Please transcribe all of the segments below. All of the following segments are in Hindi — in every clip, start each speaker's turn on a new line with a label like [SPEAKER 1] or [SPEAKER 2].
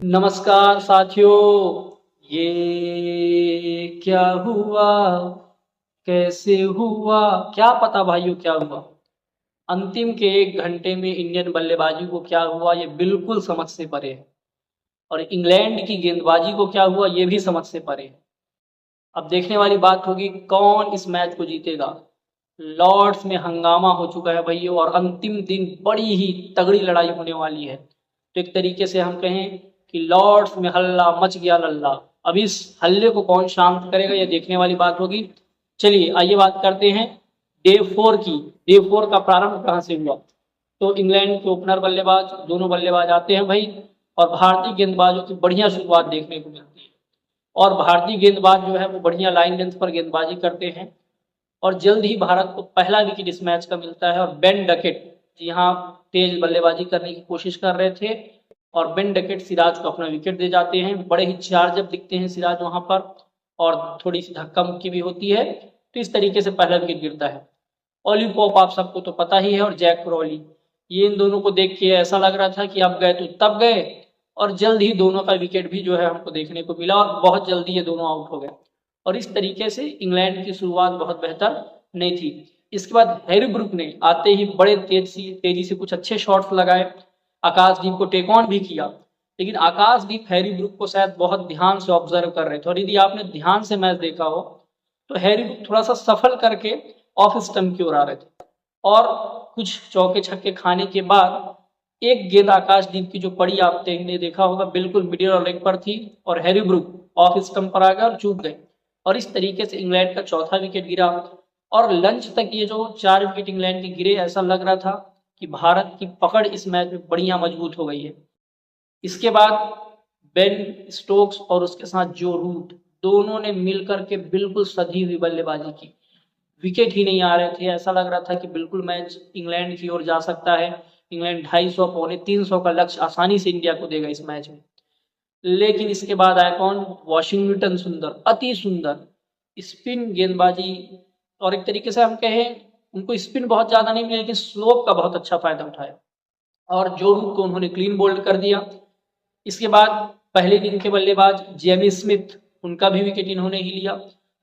[SPEAKER 1] नमस्कार साथियों। ये क्या हुआ, कैसे हुआ, क्या पता भाइयों क्या हुआ। अंतिम के 1 घंटे में इंडियन बल्लेबाजी को क्या हुआ ये बिल्कुल समझ से परे है। और इंग्लैंड की गेंदबाजी को क्या हुआ ये भी समझ से परे है। अब देखने वाली बात होगी कौन इस मैच को जीतेगा। लॉर्ड्स में हंगामा हो चुका है भाइयों और अंतिम दिन बड़ी ही तगड़ी लड़ाई होने वाली है। तो एक तरीके से हम कहें कि लॉर्ड्स में हल्ला मच गया लल्ला। अब इस हल्ले को कौन शांत करेगा ये देखने वाली बात होगी। चलिए आइए बात करते हैं डे 4 की। डे 4 का प्रारंभ कहाँ से हुआ। तो इंग्लैंड के ओपनर बल्लेबाज दोनों बल्लेबाज आते हैं भाई। और भारतीय गेंदबाजों की बढ़िया शुरुआत देखने को मिलती है। और भारतीय गेंदबाज जो है वो बढ़िया लाइन लेंथ पर गेंदबाजी करते हैं। और जल्द ही भारत को पहला विकेट इस मैच का मिलता है। और बेन डकेट जी हाँ तेज बल्लेबाजी करने की कोशिश कर रहे थे। और बेन डकेट सिराज को अपना विकेट दे जाते हैं। बड़े ही चार्जअप दिखते हैं सिराज वहां पर। और थोड़ी सी धक्का मुक्की भी होती है। तो इस तरीके से पहला विकेट गिरता है। ओली पॉप आप सबको तो पता ही है और जैक क्रॉली। ये इन दोनों को देख के ऐसा लग रहा था कि अब गए तो तब गए। और जल्द ही दोनों का विकेट भी जो है हमको देखने को मिला और बहुत जल्दी ये दोनों आउट हो गए। और इस तरीके से इंग्लैंड की शुरुआत बहुत बेहतर नहीं थी। इसके बाद हैरी ब्रुक ने आते ही बड़े तेजी से कुछ अच्छे शॉट्स लगाए। आकाशदीप को टेक ऑन भी किया। लेकिन आकाशदीप हैरी ब्रुक को शायद बहुत ध्यान से ऑब्जर्व कर रहे थे और यदि आपने ध्यान से मैच देखा हो तो हैरी ब्रुक थोड़ा सा सफल करके ऑफ स्टंप की ओर आ रहे थे। और कुछ चौके छक्के खाने के बाद एक गेंद आकाशदीप की जो पड़ी आपने देखा होगा बिल्कुल मिडिल और लेग पर थी। और हैरी ब्रुक ऑफ स्टंप पर आ गए और चूक गए। और इस तरीके से इंग्लैंड का चौथा विकेट गिरा। और लंच तक ये जो 4 विकेट इंग्लैंड के गिरे ऐसा लग रहा था कि भारत की पकड़ इस मैच में बढ़िया मजबूत हो गई है। इसके बाद बेन स्टोक्स और उसके साथ जो रूट दोनों ने मिलकर के बिल्कुल सधी हुई बल्लेबाजी की। विकेट ही नहीं आ रहे थे। ऐसा लग रहा था कि बिल्कुल मैच इंग्लैंड की ओर जा सकता है। इंग्लैंड 250 पौने 300 का लक्ष्य आसानी से इंडिया को देगा इस मैच में। लेकिन इसके बाद आया कौन, वॉशिंगटन सुंदर, अति सुंदर स्पिन गेंदबाजी। और एक तरीके से हम कहें उनको स्पिन बहुत ज्यादा नहीं मिली लेकिन स्लोप का बहुत अच्छा फायदा उठाया। और जो रूट को उन्होंने क्लीन बोल्ड कर दिया। इसके बाद पहले दिन के बल्लेबाज जेमी स्मिथ उनका भी विकेट इन्होंने ही लिया।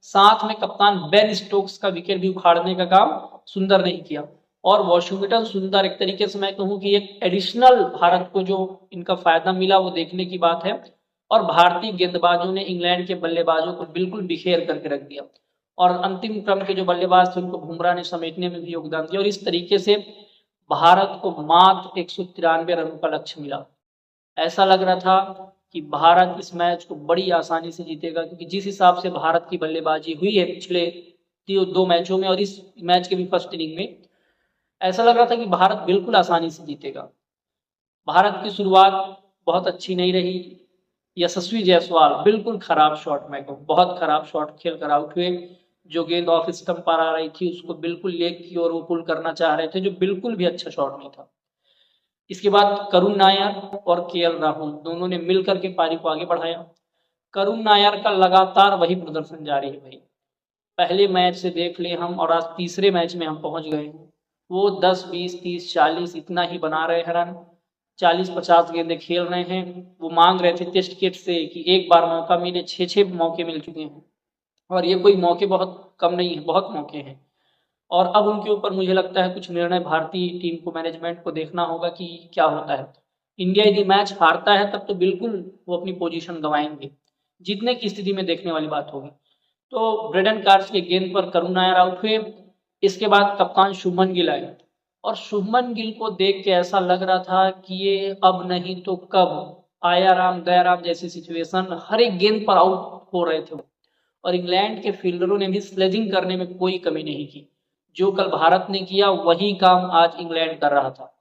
[SPEAKER 1] साथ में कप्तान बेन स्टोक्स का विकेट भी उखाड़ने का काम सुंदर नहीं किया। और वॉशिंगटन सुंदर एक तरीके से मैं कहूं कि एक एडिशनल भारत को जो इनका फायदा मिला वो देखने की बात है। और भारतीय गेंदबाजों ने इंग्लैंड के बल्लेबाजों को बिल्कुल बिखेर करके रख दिया। और अंतिम क्रम के जो बल्लेबाज थे उनको बुमराह ने समेटने में भी योगदान दिया। और इस तरीके से भारत को मात्र 193 रनों का लक्ष्य मिला। ऐसा लग रहा था कि भारत इस मैच को बड़ी आसानी से जीतेगा क्योंकि जिस हिसाब से भारत की बल्लेबाजी हुई है पिछले 2 मैचों में और इस मैच के भी फर्स्ट इनिंग में ऐसा लग रहा था कि भारत बिल्कुल आसानी से जीतेगा। भारत की शुरुआत बहुत अच्छी नहीं रही। यशस्वी जायसवाल बिल्कुल खराब शॉट, मैं कहूँ बहुत खराब शॉट खेल कर आउट हुए। जो गेंद ऑफ स्टंप पर आ रही थी उसको बिल्कुल लेग की ओर वो पुल करना चाह रहे थे जो बिल्कुल भी अच्छा शॉट नहीं था। इसके बाद करुण नायर और केएल राहुल दोनों ने मिलकर के पारी को आगे बढ़ाया। करुण नायर का लगातार वही प्रदर्शन जारी है भाई। पहले मैच से देख ले हम और आज तीसरे मैच में हम पहुंच गए हैं। वो 10 20 30 40 इतना ही बना रहे हैं रन। 40 50 गेंदें खेल रहे हैं। वो मांग रहे थे टेस्ट किट से कि एक बार मौका मिले, 6 मौके मिल चुके हैं। और ये कोई मौके बहुत कम नहीं है, बहुत मौके हैं। और अब उनके ऊपर मुझे लगता है कुछ निर्णय भारतीय टीम को, मैनेजमेंट को देखना होगा कि क्या होता है। इंडिया यदि मैच हारता है तब तो बिल्कुल वो अपनी पोजीशन गंवाएंगे। जीतने की स्थिति में देखने वाली बात होगी। तो ब्रेडन कार्स के गेंद पर करुण नायर आउट हुए। इसके बाद कप्तान शुभमन गिल आए। और शुभमन गिल को देख के ऐसा लग रहा था कि ये अब नहीं तो कब, आया राम गया राम जैसी सिचुएशन, हर एक गेंद पर आउट हो रहे थे। और इंग्लैंड के फील्डरों ने भी स्लेजिंग करने में कोई कमी नहीं की। जो कल भारत ने किया वही काम आज इंग्लैंड कर रहा था।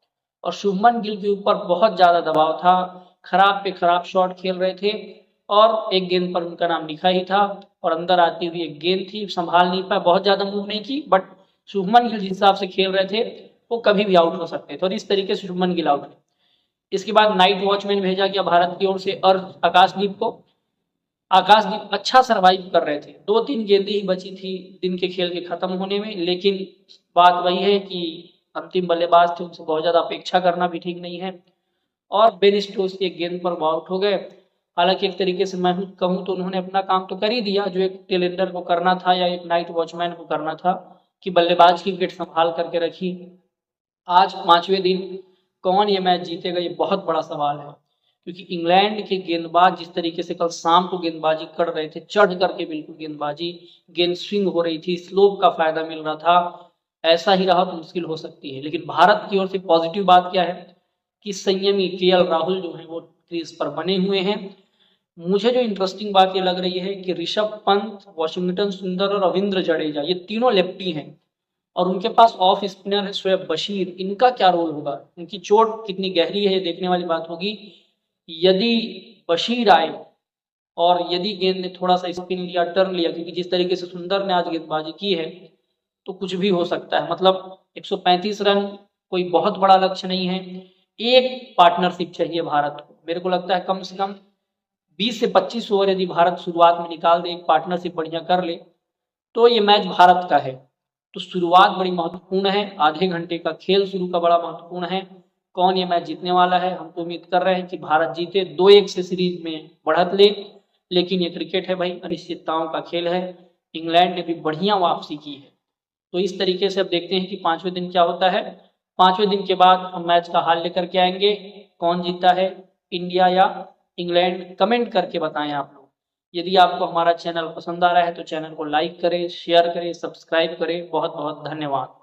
[SPEAKER 1] और शुभमन गिल के ऊपर बहुत ज्यादा दबाव था। खराब पे खराब शॉट खेल रहे थे। और एक गेंद पर उनका नाम लिखा ही था। और अंदर आती हुई एक गेंद थी, संभाल नहीं पाए, बहुत ज्यादा मूव नहीं की। बट शुभमन गिल जिस हिसाब से खेल रहे थे वो कभी भी आउट हो सकते थे और इस तरीके से शुभमन गिल आउट हुए। इसके बाद नाइट वॉचमैन भेजा गया भारत की ओर से और आकाशदीप को। आकाशदीप अच्छा सरवाइव कर रहे थे। 2 3 गेंदें ही बची थी दिन के खेल के खत्म होने में। लेकिन बात वही है कि अंतिम बल्लेबाज थे, उनसे बहुत ज्यादा अपेक्षा करना भी ठीक नहीं है। और बेन स्टोक्स की एक गेंद पर आउट हो गए। हालांकि एक तरीके से मैं कहूँ तो उन्होंने अपना काम तो कर ही दिया जो एक टेलेंडर को करना था या एक नाइट वॉचमैन को करना था, कि बल्लेबाज की विकेट संभाल करके रखी। आज 5वें दिन कौन ये मैच जीतेगा, ये बहुत बड़ा सवाल है, क्योंकि इंग्लैंड के गेंदबाज जिस तरीके से कल शाम को गेंदबाजी कर रहे थे, चढ़ करके बिल्कुल गेंदबाजी, गेंद स्विंग हो रही थी, स्लोप का फायदा मिल रहा था, ऐसा ही रहा तो मुश्किल हो सकती है। लेकिन भारत की ओर से पॉजिटिव बात क्या है कि संयमी केएल राहुल जो है वो क्रीज पर बने हुए हैं। मुझे जो इंटरेस्टिंग बात ये लग रही है कि ऋषभ पंत, वॉशिंगटन सुंदर और रविंद्र जडेजा ये तीनों लेफ्टी हैं, और उनके पास ऑफ स्पिनर है शोएब बशीर। इनका क्या रोल होगा, इनकी चोट कितनी गहरी है, ये देखने वाली बात होगी। यदि बशीर आए और यदि गेंद ने थोड़ा सा स्पिन लिया, टर्न लिया, क्योंकि जिस तरीके से सुंदर ने आज गेंदबाजी की है तो कुछ भी हो सकता है। मतलब 135 रन कोई बहुत बड़ा लक्ष्य नहीं है। एक पार्टनरशिप चाहिए भारत को, मेरे को लगता है कम से कम 20 से 25 ओवर यदि भारत शुरुआत में निकाल दे, एक पार्टनरशिप बढ़िया कर ले, तो ये मैच भारत का है। तो शुरुआत बड़ी महत्वपूर्ण है, आधे घंटे का खेल शुरू का बड़ा महत्वपूर्ण है। कौन ये मैच जीतने वाला है, हम तो उम्मीद कर रहे हैं कि भारत जीते, 2-1 से सीरीज में बढ़त ले। लेकिन ये क्रिकेट है भाई, अनिश्चितताओं का खेल है। इंग्लैंड ने भी बढ़िया वापसी की है। तो इस तरीके से अब देखते हैं कि 5वें दिन क्या होता है। 5वें दिन के बाद हम मैच का हाल लेकर के आएंगे, कौन जीता है, इंडिया या इंग्लैंड, कमेंट करके बताएं आप लोग। यदि आपको हमारा चैनल पसंद आ रहा है तो चैनल को लाइक करें, शेयर करें, सब्सक्राइब करें। बहुत बहुत धन्यवाद।